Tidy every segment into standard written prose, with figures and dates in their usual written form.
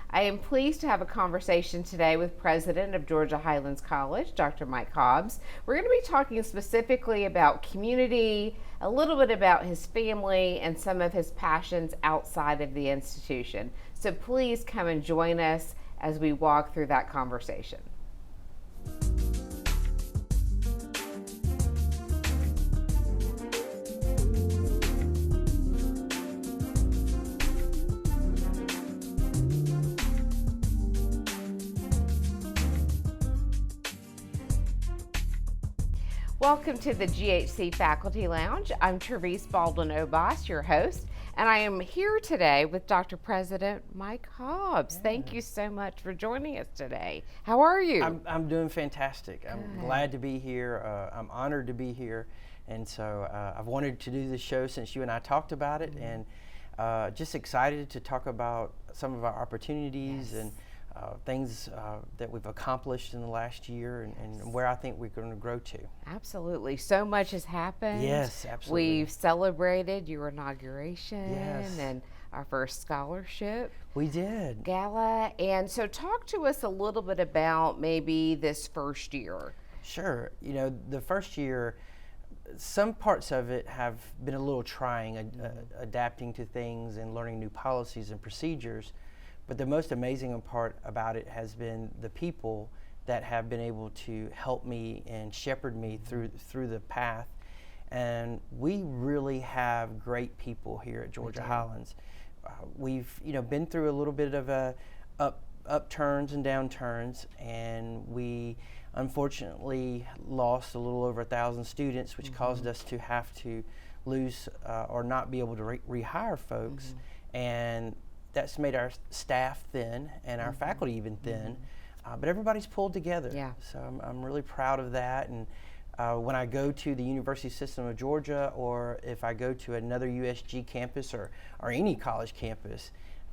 I am pleased to have a conversation today with President of Georgia Highlands College, Dr. Mike Hobbs. We're going to be talking specifically about community, a little bit about his family, and some of his passions outside of the institution. So please come and join us as we walk through that conversation. Welcome to the GHC Faculty Lounge. I'm Terese Baldwin-Obas, your host, and I am here today with Dr. President Mike Hobbs. Yeah. Thank you so much for joining us today. How are you? I'm doing fantastic. Good. I'm glad to be here. I'm honored to be here, and so I've wanted to do this show since you and I talked about it, and just excited to talk about some of our opportunities and things that we've accomplished in the last year and where I think we're going to grow to. Absolutely. So much has happened. Yes, absolutely. We've celebrated your inauguration and our first scholarship. We did. Gala. And so talk to us a little bit about maybe this first year. Sure. You know, the first year, some parts of it have been a little trying, adapting to things and learning new policies and procedures. But the most amazing part about it has been the people that have been able to help me and shepherd me through the path. And we really have great people here at Georgia Highlands. We've been through a little bit of upturns and downturns, and we unfortunately lost a little over 1,000 students, which caused us to have to lose or not be able to rehire folks. And that's made our staff thin and our faculty even thin, but everybody's pulled together. Yeah. So I'm really proud of that. And when I go to the University System of Georgia, or if I go to another USG campus or any college campus,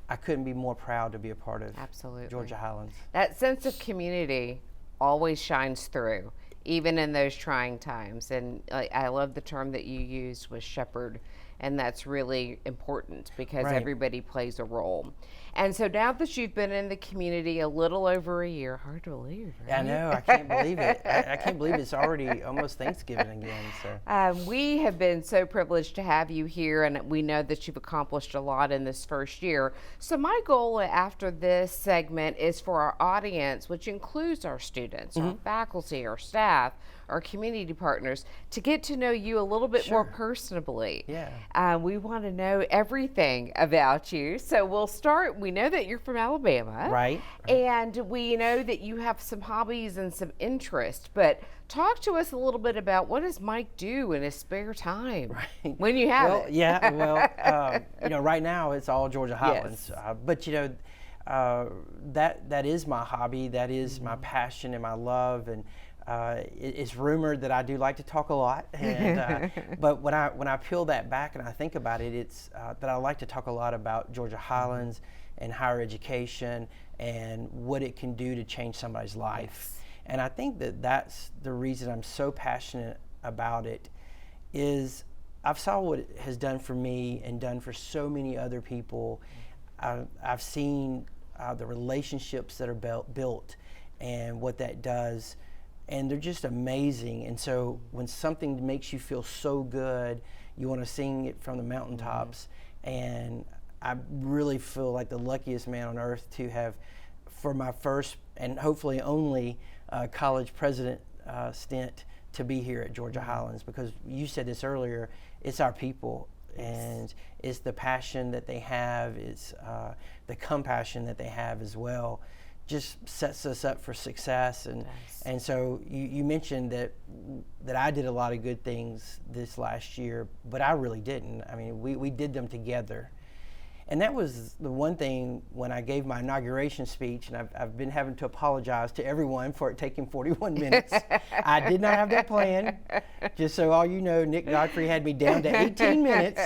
I couldn't be more proud to be a part of Georgia Highlands. That sense of community always shines through, even in those trying times. And I love the term that you used was shepherd. And that's really important because everybody plays a role. And so now that you've been in the community a little over a year, hard to believe, right? I know, I can't believe it. I can't believe it's already almost Thanksgiving again. So we have been so privileged to have you here, and we know that you've accomplished a lot in this first year. So my goal after this segment is for our audience, which includes our students, our faculty, our staff, our community partners, to get to know you a little bit more personally. Yeah. We want to know everything about you. So we'll start. We know that you're from Alabama. Right. And we know that you have some hobbies and some interests. But talk to us a little bit about what does Mike do in his spare time when you have it? Yeah. Well, right now it's all Georgia Highlands. Yes. But that is my hobby. That is my passion and my love. And it's rumored that I do like to talk a lot, and, but when I peel that back and I think about it, it's that I like to talk a lot about Georgia Highlands and higher education and what it can do to change somebody's life. And I think that's the reason I'm so passionate about it, is I've saw what it has done for me and done for so many other people. I've seen the relationships that are built and what that does. And they're just amazing. And so when something makes you feel so good, you want to sing it from the mountaintops. And I really feel like the luckiest man on earth to have, for my first and hopefully only college president stint, to be here at Georgia Highlands. Because you said this earlier, it's our people. And it's the passion that they have, it's the compassion that they have as well. Just sets us up for success. And so you mentioned that I did a lot of good things this last year, but I really didn't. I mean, we did them together. And that was the one thing when I gave my inauguration speech, and I've been having to apologize to everyone for it taking 41 minutes. I did not have that plan. Just so all you know, Nick Godfrey had me down to 18 minutes.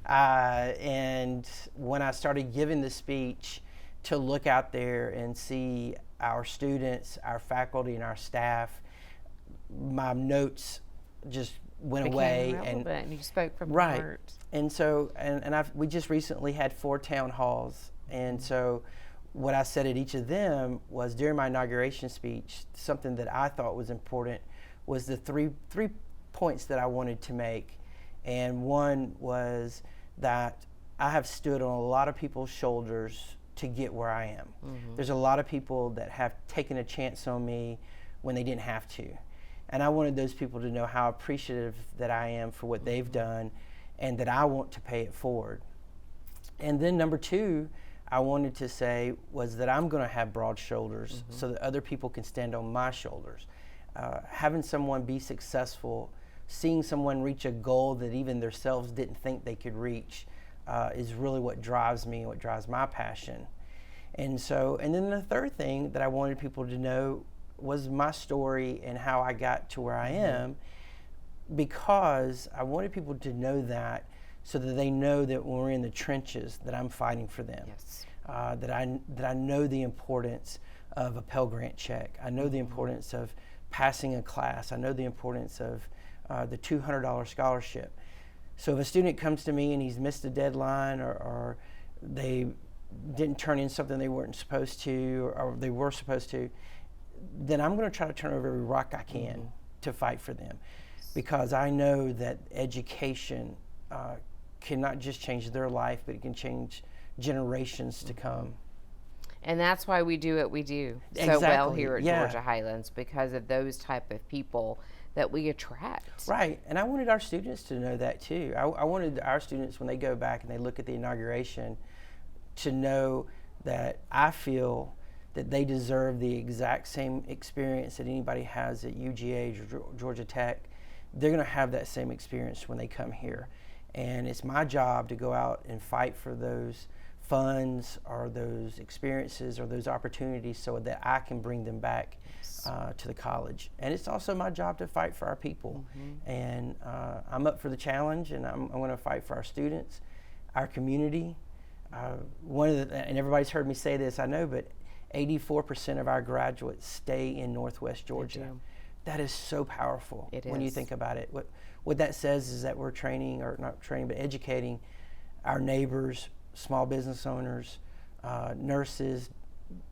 And when I started giving the speech, to look out there and see our students, our faculty, and our staff, my notes just went away. And you spoke from the right. heart. And so, we just recently had 4 town halls. And so what I said at each of them was, during my inauguration speech, something that I thought was important was the three points that I wanted to make. And one was that I have stood on a lot of people's shoulders to get where I am. There's a lot of people that have taken a chance on me when they didn't have to. And I wanted those people to know how appreciative that I am for what they've done, and that I want to pay it forward. And then number two, I wanted to say was that I'm going to have broad shoulders so that other people can stand on my shoulders. Having someone be successful, seeing someone reach a goal that even themselves didn't think they could reach, is really what drives me, what drives my passion. And then the third thing that I wanted people to know was my story and how I got to where I am, because I wanted people to know that, so that they know that when we're in the trenches that I'm fighting for them. Yes. That I know the importance of a Pell Grant check. I know the importance of passing a class. I know the importance of the $200 scholarship. So if a student comes to me and he's missed a deadline, or they didn't turn in something they weren't supposed to, or they were supposed to, then I'm going to try to turn over every rock I can to fight for them, because I know that education can not just change their life, but it can change generations to come. And that's why we do what we do so well here at Georgia Highlands, because of those type of people that we attract. Right, and I wanted our students to know that too. I wanted our students, when they go back and they look at the inauguration, to know that I feel that they deserve the exact same experience that anybody has at UGA or Georgia Tech. They're going to have that same experience when they come here. And it's my job to go out and fight for those funds or those experiences or those opportunities so that I can bring them back to the college. And it's also my job to fight for our people. And I'm up for the challenge, and I'm going to fight for our students, our community. And everybody's heard me say this, I know, but 84% of our graduates stay in Northwest Georgia. That is so powerful when you think about it. What that says is that we're training, or not training, but educating our neighbors, small business owners, nurses,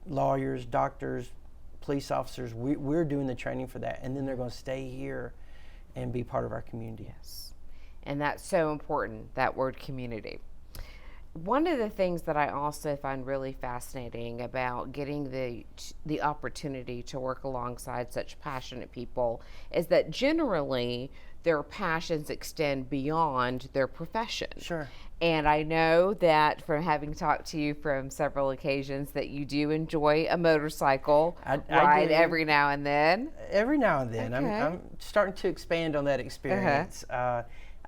lawyers, doctors, police officers. We're doing the training for that, and then they're going to stay here and be part of our community. Yes, and that's so important, that word community. One of the things that I also find really fascinating about getting the opportunity to work alongside such passionate people is that generally their passions extend beyond their profession. Sure. And I know that from having talked to you from several occasions that you do enjoy a motorcycle ride every now and then. Every now and then. Okay. I'm starting to expand on that experience.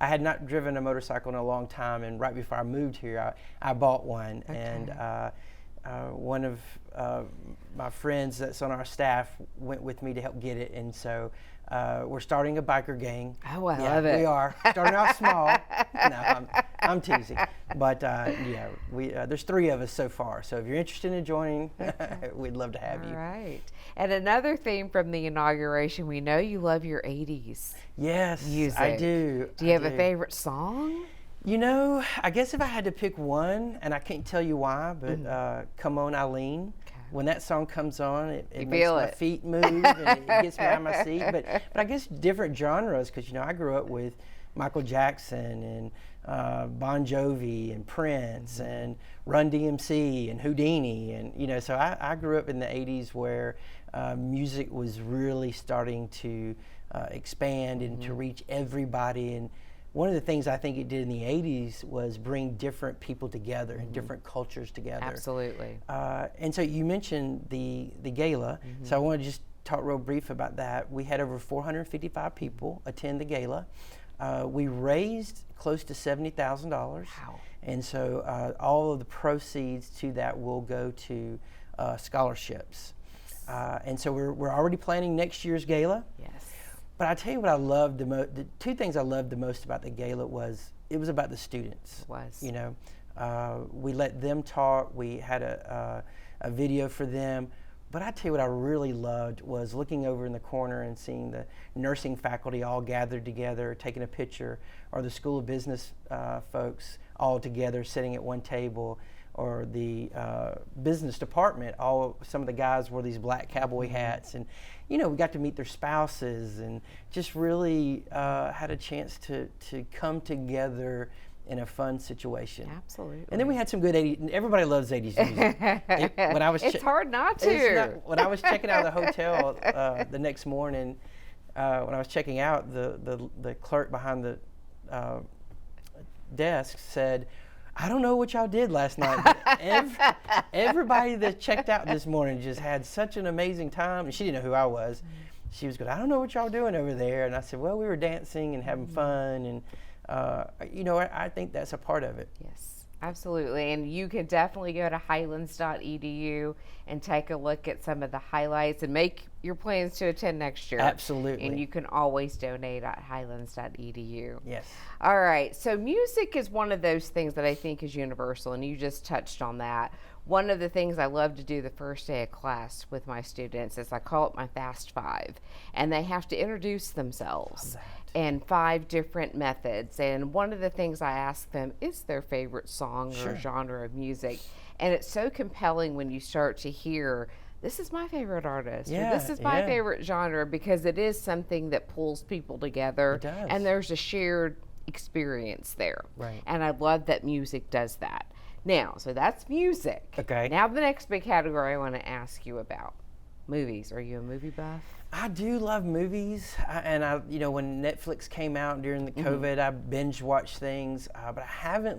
I had not driven a motorcycle in a long time, and right before I moved here, I bought one. And one of my friends that's on our staff went with me to help get it, and so we're starting a biker gang. Oh, I love it. We are starting out small. No, I'm teasing, but there's 3 of us so far. So if you're interested in joining, we'd love to have you. All right. And another theme from the inauguration, we know you love your 80s. Yes, music. I do. Do you have a favorite song? You know, I guess if I had to pick one, and I can't tell you why, but Come On Eileen. When that song comes on, it makes my feet move, and it gets me out of my seat. But I guess different genres, because, you know, I grew up with Michael Jackson and Bon Jovi and Prince and Run DMC and Houdini. And, you know, so I grew up in the 80s where music was really starting to expand and to reach everybody. And one of the things I think it did in the 80s was bring different people together and different cultures together. Absolutely. And so you mentioned the gala, so I want to just talk real brief about that. We had over 455 people attend the gala. We raised close to $70,000. Wow. And so all of the proceeds to that will go to scholarships. And so we're already planning next year's gala. Yes. But I tell you what I loved the most. The 2 things I loved the most about the gala was it was about the students. It was. You know, we let them talk. We had a video for them. But I tell you what I really loved was looking over in the corner and seeing the nursing faculty all gathered together, taking a picture, or the School of Business folks all together sitting at one table, or the business department, some of the guys wore these black cowboy hats, and we got to meet their spouses and just really had a chance to come together in a fun situation. Absolutely. And then we had some good 80s. Everybody loves 80s music. It's hard not to. When I was checking out of the hotel the next morning, when I was checking out, the clerk behind the desk said, "I don't know what y'all did last night, but everybody that checked out this morning just had such an amazing time." And she didn't know who I was. She was going, "I don't know what y'all doing over there." And I said, "Well, we were dancing and having fun." And, I think that's a part of it. Yes, absolutely. And you can definitely go to highlands.edu and take a look at some of the highlights and make your plans to attend next year. Absolutely. And you can always donate at highlands.edu. Yes. All right. So music is one of those things that I think is universal, and you just touched on that. One of the things I love to do the first day of class with my students is I call it my Fast Five, and they have to introduce themselves in 5 different methods. And one of the things I ask them is their favorite song or genre of music. And it's so compelling when you start to hear, this is my favorite artist, or this is my favorite genre, because it is something that pulls people together. It does. And there's a shared experience there. Right. And I love that music does that. Now, so that's music. Okay. Now the next big category I want to ask you about, movies. Are you a movie buff? I do love movies, and when Netflix came out during the COVID, I binge watched things, but I haven't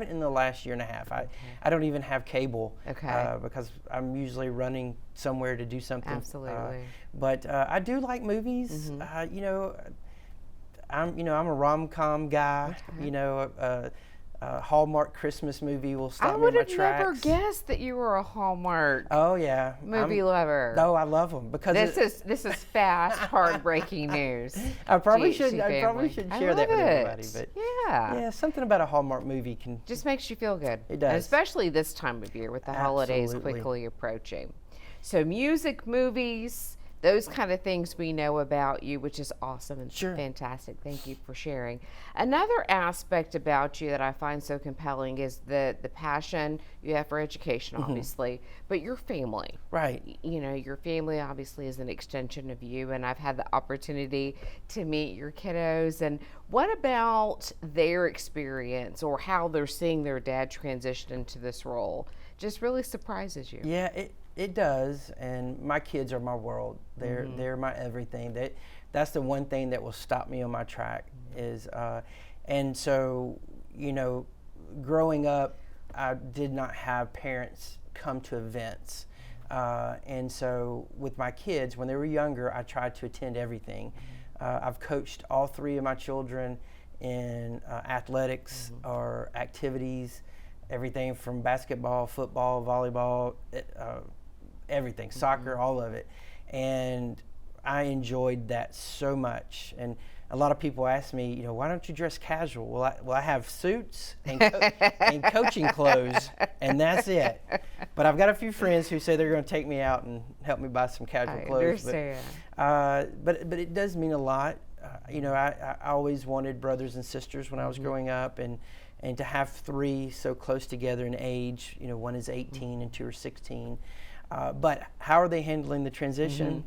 in the last year and a half. I don't even have cable, because I'm usually running somewhere to do something. Absolutely. But I do like movies. I'm a rom-com guy. Hallmark Christmas movie will stop me in my tracks. I would have never guessed that you were a Hallmark movie lover. No, I love them because this is fast, heartbreaking news. I probably should share that with everybody. But yeah, something about a Hallmark movie can just makes you feel good. It does, and especially this time of year with the holidays quickly approaching. So music, movies, those kind of things we know about you, which is awesome and fantastic. Thank you for sharing. Another aspect about you that I find so compelling is the passion you have for education, obviously, but your family. Right. Your family obviously is an extension of you, and I've had the opportunity to meet your kiddos. And what about their experience or how they're seeing their dad transition into this role just really surprises you? Yeah, it does, and my kids are my world. They're my everything. That's the one thing that will stop me on my track is, and so growing up, I did not have parents come to events, and so with my kids, when they were younger, I tried to attend everything. I've coached all 3 of my children in athletics or activities, everything from basketball, football, volleyball, everything, soccer, all of it. And I enjoyed that so much. And a lot of people ask me, why don't you dress casual? Well, I have suits and coaching clothes, and that's it. But I've got a few friends who say they're going to take me out and help me buy some casual clothes. But it does mean a lot. I always wanted brothers and sisters when I was growing up, and to have 3 so close together in age. One is 18 and 2 are 16. But how are they handling the transition?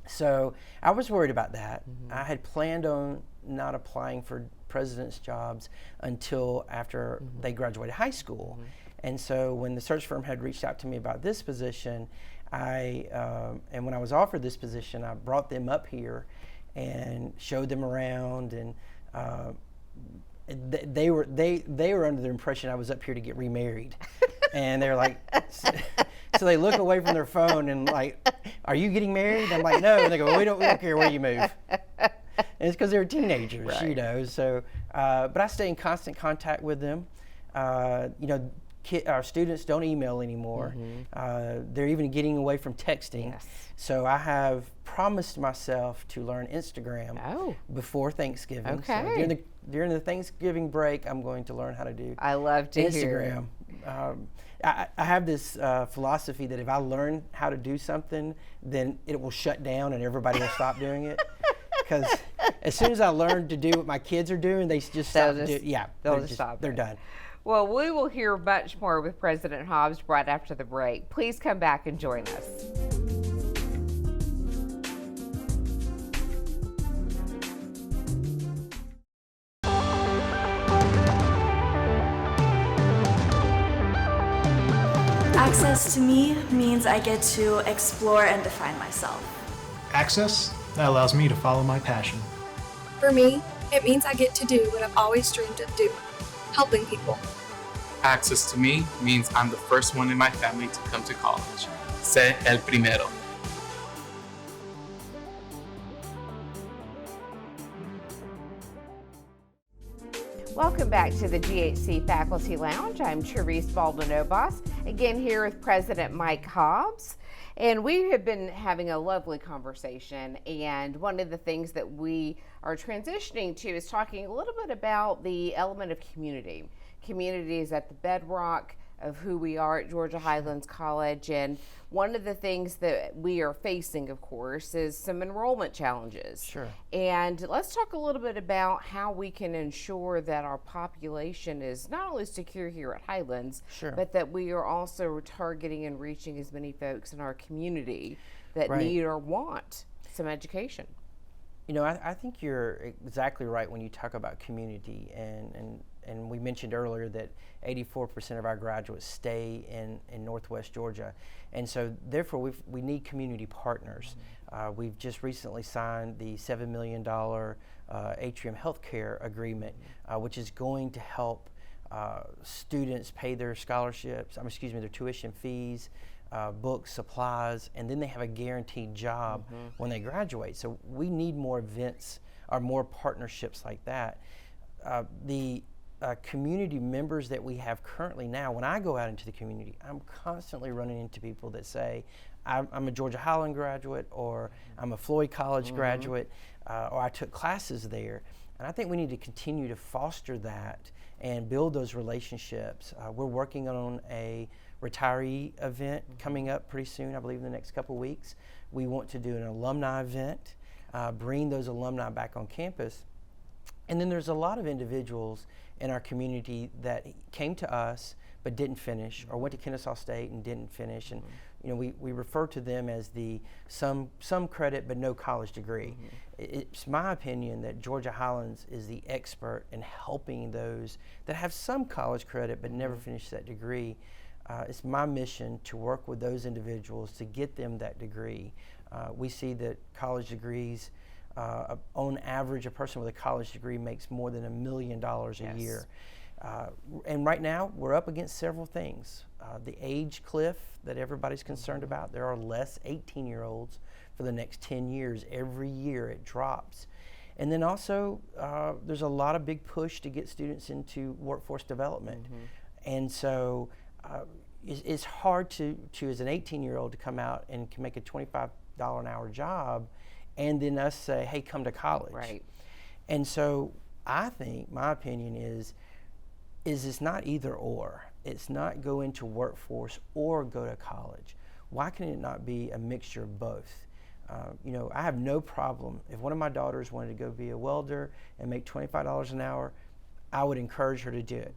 So I was worried about that. I had planned on not applying for president's jobs until after they graduated high school. And so when the search firm had reached out to me about this position, and when I was offered this position, I brought them up here and showed them around, and they were under the impression I was up here to get remarried. And they're like, so they look away from their phone and like, are you getting married? I'm like, no. And they go, well, we don't care where you move. And it's because they were teenagers, So, but I stay in constant contact with them. Our students don't email anymore. They're even getting away from texting. Yes. So I have promised myself to learn Instagram before Thanksgiving. Okay. So during the Thanksgiving break, I'm going to learn how to do I love to Instagram. I have this philosophy that if I learn how to do something, then it will shut down and everybody will stop doing it. Because as soon as I learn to do what my kids are doing, they just stop. They'll just stop. They're done. Well, we will hear much more with President Hobbs right after the break. Please come back and join us. Access to me means I get to explore and define myself. Access, that allows me to follow my passion. For me, it means I get to do what I've always dreamed of doing, helping people. Access to me means I'm the first one in my family to come to college. Sé el primero. Welcome back to the GHC Faculty Lounge. I'm Therese Baldwin-Obas, again here with President Mike Hobbs. And we have been having a lovely conversation, and one of the things that we are transitioning to is talking a little bit about the element of community. Community is at the bedrock of who we are at Georgia Highlands College, and one of the things that we are facing, of course, is some enrollment challenges. Sure. And let's talk a little bit about how we can ensure that our population is not only secure here at Highlands, Sure. but that we are also targeting and reaching as many folks in our community that Right. need or want some education. You know, I think you're exactly right when you talk about community, and we mentioned earlier that 84% of our graduates stay in Northwest Georgia, and so therefore we need community partners. We've just recently signed the $7 million Atrium Healthcare Agreement, which is going to help students pay their scholarships, their tuition fees, books, supplies, and then they have a guaranteed job when they graduate. So we need more events or more partnerships like that. The community members that we have currently now, when I go out into the community, I'm constantly running into people that say, I'm a Georgia Highlands graduate, or I'm a Floyd College graduate, or I took classes there. And I think we need to continue to foster that and build those relationships. We're working on a retiree event coming up pretty soon, I believe in the next couple weeks. We want to do an alumni event, bring those alumni back on campus. And then there's a lot of individuals in our community that came to us but didn't finish, or went to Kennesaw State and didn't finish. And you know, we refer to them as the some credit but no college degree. It's my opinion that Georgia Highlands is the expert in helping those that have some college credit but never finished that degree. It's my mission to work with those individuals to get them that degree. We see that college degrees, on average, a person with a college degree makes more than $1 million a year. And right now, we're up against several things. The age cliff that everybody's concerned about. There are less 18-year-olds for the next 10 years. Every year it drops. And then also, there's a lot of big push to get students into workforce development. And so it's hard to as an 18-year-old to come out and can make a $25 an hour job and then us say, hey, come to college. Right. And so I think, my opinion is it's not either or. It's not go into workforce or go to college. Why can it not be a mixture of both? You know, I have no problem. If one of my daughters wanted to go be a welder and make $25 an hour, I would encourage her to do it.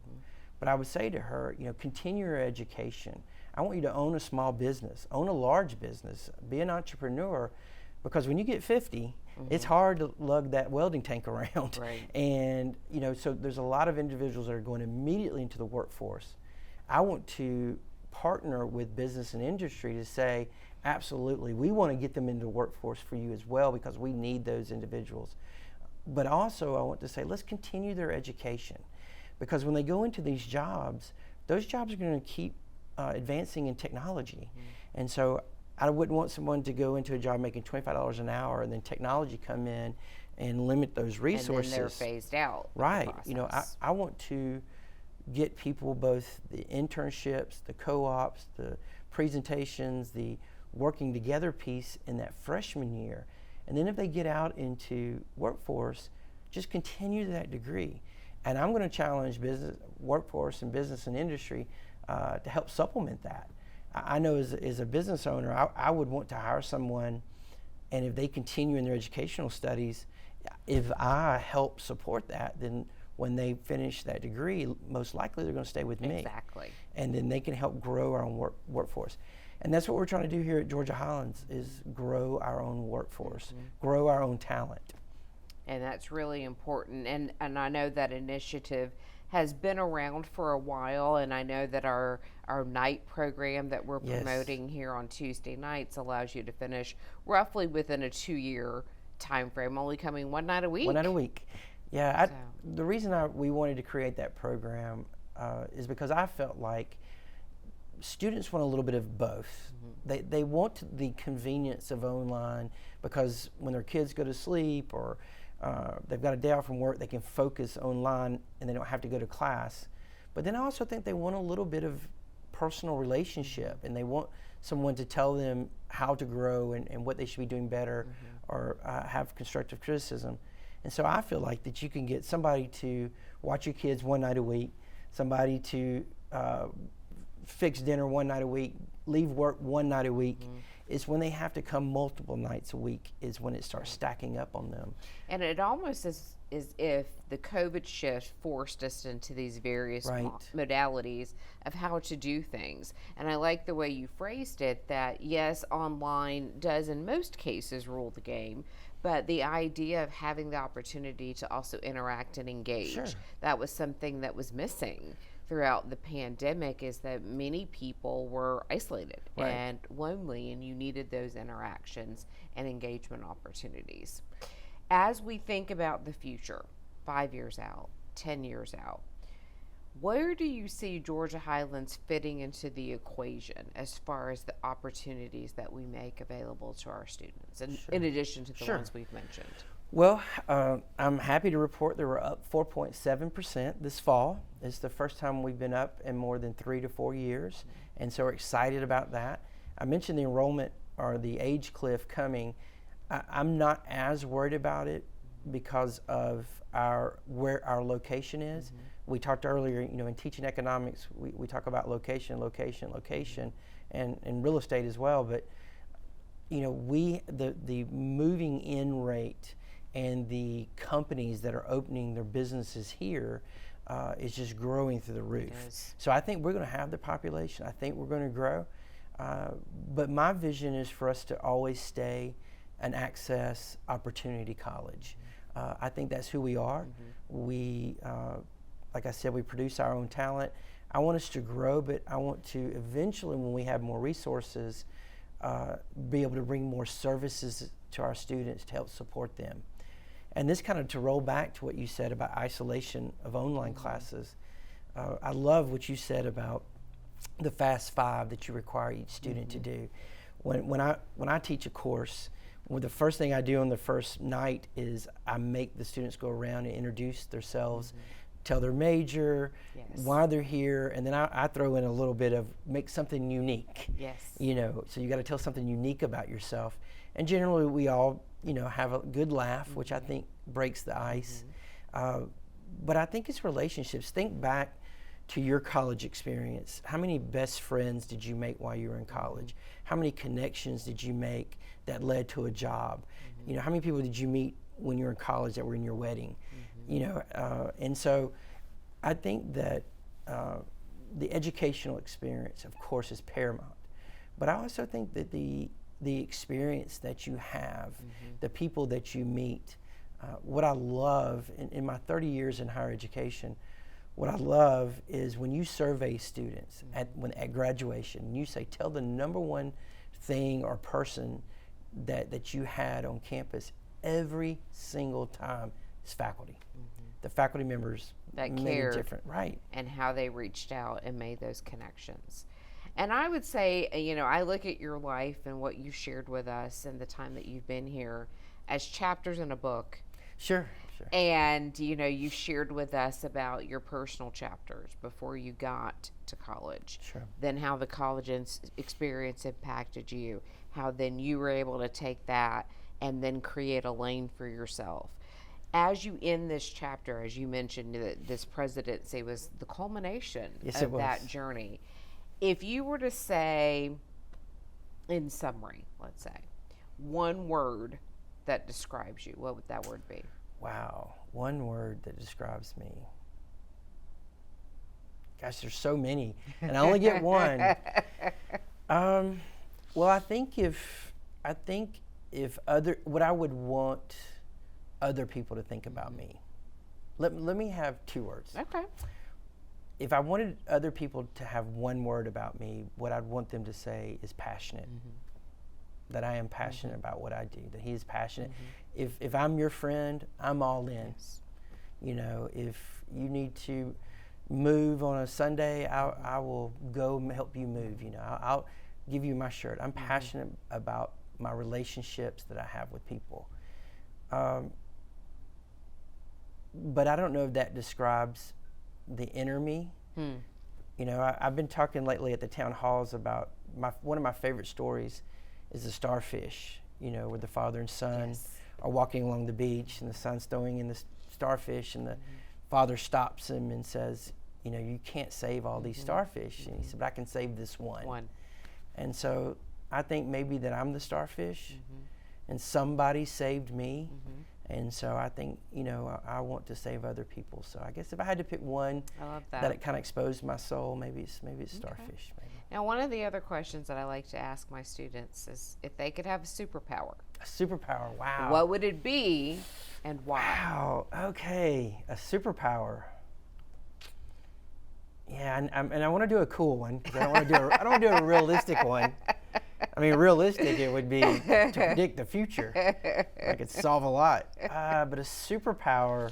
But I would say to her, you know, continue your education. I want you to own a small business, own a large business, be an entrepreneur, because when you get 50, it's hard to lug that welding tank around. Right. And, you know, so there's a lot of individuals that are going immediately into the workforce. I want to partner with business and industry to say, absolutely, we want to get them into the workforce for you as well, because we need those individuals. But also I want to say, let's continue their education, because when they go into these jobs, those jobs are going to keep advancing in technology. And so I wouldn't want someone to go into a job making $25 an hour and then technology come in and limit those resources. And then they're phased out. Right. You know, I want to get people both the internships, the co-ops, the presentations, the working together piece in that freshman year. And then if they get out into workforce, just continue that degree. And I'm going to challenge business, workforce and business and industry to help supplement that. I know as a business owner, I would want to hire someone, and if they continue in their educational studies, if I help support that, then when they finish that degree, most likely they're going to stay with me. Exactly. And then they can help grow our own workforce. And that's what we're trying to do here at Georgia Highlands, is grow our own workforce, grow our own talent. And that's really important. And I know that initiative has been around for a while, and I know that our night program that we're Yes. promoting here on Tuesday nights allows you to finish roughly within a 2-year time frame, only coming one night a week. One night a week. Yeah, So- the reason we wanted to create that program is because I felt like students want a little bit of both. They want the convenience of online, because when their kids go to sleep or they've got a day off from work, they can focus online and they don't have to go to class. But then I also think they want a little bit of personal relationship, and they want someone to tell them how to grow and what they should be doing better, or have constructive criticism. And so I feel like that you can get somebody to watch your kids one night a week, somebody to fix dinner one night a week, leave work one night a week. It's when they have to come multiple nights a week is when it starts stacking up on them. And it almost is if the COVID shift forced us into these various Right. modalities of how to do things. And I like the way you phrased it, that yes, online does in most cases rule the game, but the idea of having the opportunity to also interact and engage, Sure. that was something that was missing throughout the pandemic, is that many people were isolated Right. and lonely, and you needed those interactions and engagement opportunities. As we think about the future, 5 years out, 10 years out, where do you see Georgia Highlands fitting into the equation as far as the opportunities that we make available to our students, and in addition to the Sure. ones we've mentioned? Well, I'm happy to report that we're up 4.7% this fall. It's the first time we've been up in more than 3 to 4 years, and so we're excited about that. I mentioned the enrollment or the age cliff coming. I'm not as worried about it because of where our location is. We talked earlier, in teaching economics, we talk about location, and real estate as well. But the moving in rate and the companies that are opening their businesses here is just growing through the roof. Yes. So I think we're going to have the population. I think we're going to grow. But my vision is for us to always stay an access opportunity college. I think that's who we are. We, like I said, we produce our own talent. I want us to grow, but I want to eventually, when we have more resources, be able to bring more services to our students to help support them. And this kind of to roll back to what you said about isolation of online classes. I love what you said about the Fast Five that you require each student to do. When I teach a course, the first thing I do on the first night is I make the students go around and introduce themselves, tell their major, Yes. why they're here, and then I throw in a little bit of make something unique. Yes. So you got to tell something unique about yourself. And generally we all, have a good laugh, which I think breaks the ice. But I think it's relationships. Think back to your college experience. How many best friends did you make while you were in college? How many connections did you make that led to a job? How many people did you meet when you were in college that were in your wedding? And so I think that the educational experience, of course, is paramount. But I also think that the experience that you have, the people that you meet, what I love in my 30 years in higher education, what I love is when you survey students at graduation, you say, tell the number one thing or person that you had on campus every single time is faculty. The faculty members That made cared. it different, right? And how they reached out and made those connections. And I would say, I look at your life and what you shared with us and the time that you've been here as chapters in a book. Sure. And, you shared with us about your personal chapters before you got to college. Sure. Then how the college experience impacted you, how then you were able to take that and then create a lane for yourself. As you end this chapter, as you mentioned, that this presidency was the culmination Yes, of it was. that journey. If you were to say, in summary, let's say, one word that describes you, what would that word be? Wow, one word that describes me. Gosh, there's so many, and I only get one. Well, I think if what I would want other people to think about me. Let me have two words. Okay. If I wanted other people to have one word about me, what I'd want them to say is passionate. That I am passionate about what I do, that he is passionate. If I'm your friend, I'm all in. Yes. You know, if you need to move on a Sunday, I will go help you move. You know, I'll give you my shirt. I'm passionate about my relationships that I have with people. But I don't know if that describes the inner me. You know, I've been talking lately at the town halls about one of my favorite stories is the starfish, you know, where the father and son are walking along the beach and the son's throwing in the starfish and the father stops him and says, you know, you can't save all these starfish. And he said, but I can save this one. And so I think maybe that I'm the starfish and somebody saved me. And so I think, you know, I want to save other people. So I guess if I had to pick one I love that. that it kind of exposed my soul, maybe it's starfish. Maybe. Now, one of the other questions that I like to ask my students is if they could have a superpower, A superpower, wow. what would it be and why? Wow, okay, a superpower. Yeah, and I want to do a cool one because I don't want to do a realistic one. I mean, realistic it would be to predict the future. I could solve a lot. But a superpower,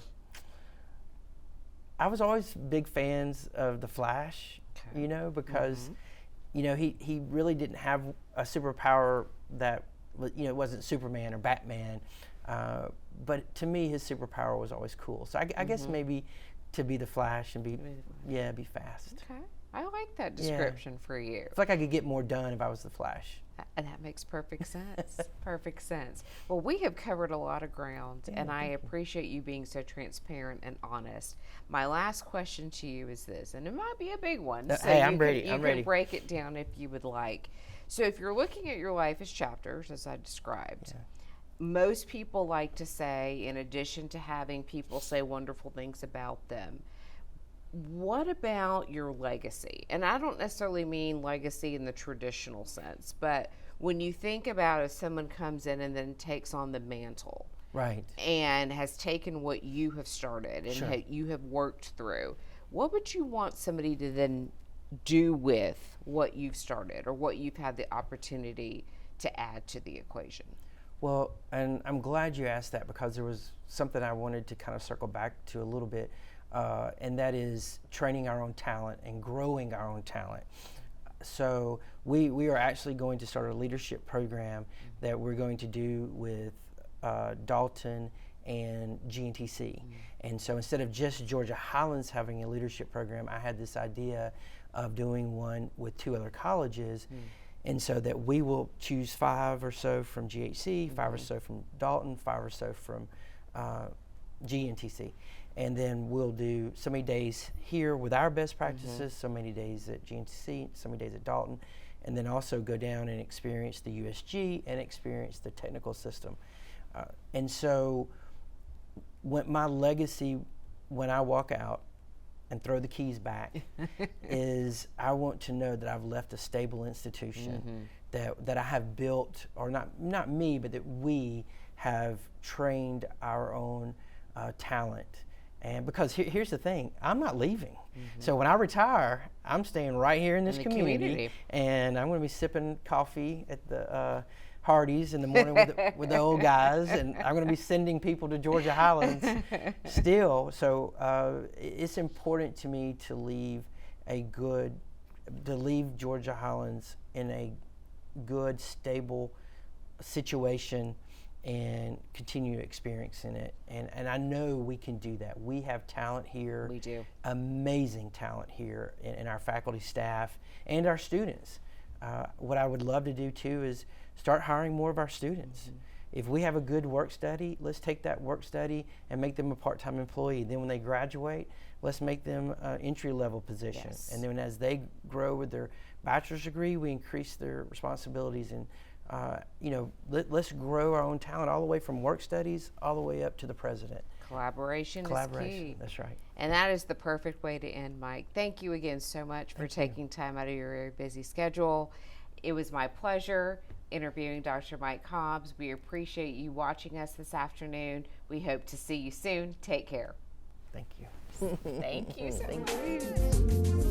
I was always big fans of The Flash, you know, because, you know, he really didn't have a superpower that, you know, it wasn't Superman or Batman. But to me, his superpower was always cool. So I guess maybe to be the Flash and be fast. Okay. I like that description for you. I feel like I could get more done if I was the Flash. And that makes perfect sense. Perfect sense. Well, we have covered a lot of ground, and I appreciate you being so transparent and honest. My last question to you is this, and it might be a big one. So hey, I'm ready. You can break it down if you would like. So if you're looking at your life as chapters, as I described, most people like to say, in addition to having people say wonderful things about them, what about your legacy? And I don't necessarily mean legacy in the traditional sense, but when you think about if someone comes in and then takes on the mantle, right, and has taken what you have started and you have worked through, what would you want somebody to then do with what you've started or what you've had the opportunity to add to the equation? Well, and I'm glad you asked that because there was something I wanted to kind of circle back to a little bit. And that is training our own talent and growing our own talent. So we are actually going to start a leadership program that we're going to do with Dalton and GNTC. And so instead of just Georgia Highlands having a leadership program, I had this idea of doing one with 2 other colleges. And so that we will choose 5 or so from GHC, 5 or so from Dalton, 5 or so from GNTC. And then we'll do so many days here with our best practices, so many days at GNTC, so many days at Dalton, and then also go down and experience the USG and experience the technical system. And so my legacy when I walk out and throw the keys back is I want to know that I've left a stable institution that I have built, or not me, but that we have trained our own talent. And because here's the thing, I'm not leaving. So when I retire, I'm staying right here in this community, and I'm going to be sipping coffee at the Hardee's in the morning with the old guys, and I'm going to be sending people to Georgia Highlands still. So it's important to me to leave Georgia Highlands in a good, stable situation and continue experiencing it. And I know we can do that. We have talent here. We do. Amazing talent here in our faculty, staff, and our students. What I would love to do too is start hiring more of our students. If we have a good work study, let's take that work study and make them a part-time employee. Then when they graduate, let's make them an entry-level position. And then as they grow with their bachelor's degree, we increase their responsibilities and let's grow our own talent all the way from work studies all the way up to the president. Collaboration is key. That's right. And that is the perfect way to end, Mike. Thank you again so much for taking time out of your very busy schedule. It was my pleasure interviewing Dr. Mike Hobbs. We appreciate you watching us this afternoon. We hope to see you soon. Take care. Thank you. Thank you so much.